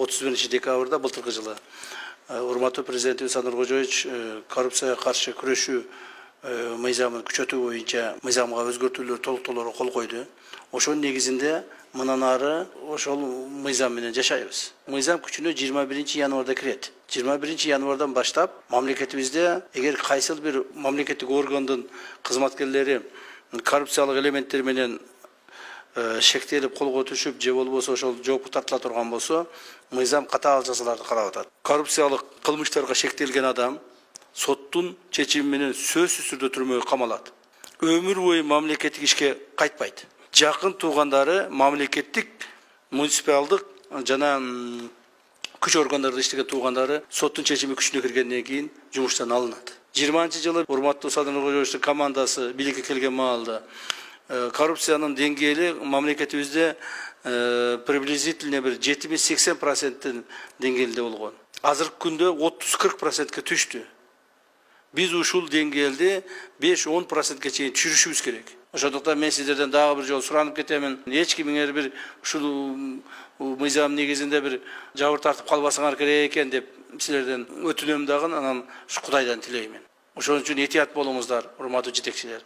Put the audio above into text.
31-декабрда былтыркы жылы урматтуу президентибиз Садыр Кожоевич коррупцияга каршы күрөшүү мыйзамын күчөтүү боюнча мыйзамга өзгөртүүлөр, толуктоолорго кол койду. Ошонун негизинде мындан ары ошол мыйзам менен жашайбыз. Мыйзам күчүнө 21-январда кирет. 21-январдан баштап мамлекетибизде эгер кайсыл бир мамлекеттик органдын кызматкерлери коррупциялык элементтер менен шектелип колго түшүп же болбосо ошол жоопко тартыла турган болсо, мыйзам катаал жазаларды карап атат. Коррупциялык кылмыштарга шектелген адам соттун чечими менен сөзсүз түрдө түрмөгө камалат. Өмүр бою мамлекеттик ишке кайтпайт. Жакын туугандары мамлекеттик, муниципалдык жана күч органдарында иштеген туугандары соттун чечими күчүнө киргенден кийин жумуштан алынат. 20-жылы урматтуу Садыр Кожоевичтин командасы бийликке келген маалда коррупциянын деңгээли мамлекетибизде приблизительно бир 70-80% деңгээлде болгон. Азыркы күндө 30-40%ке түштү. Биз ушул деңгээлди 5-10%ке чейин түшүрүшүбүз керек. Ошондуктан мен сиздерден дагы бир жолу суранып кетемин. Эч кимиңер бир ушул мыйзам негизинде бир жабыр тартып калбасаңар керек экен деп силерден өтүнөм дагы, анан Кудайдан тилеймин. Ошон үчүн этият болуңуздар, урматтуу жетекчилер.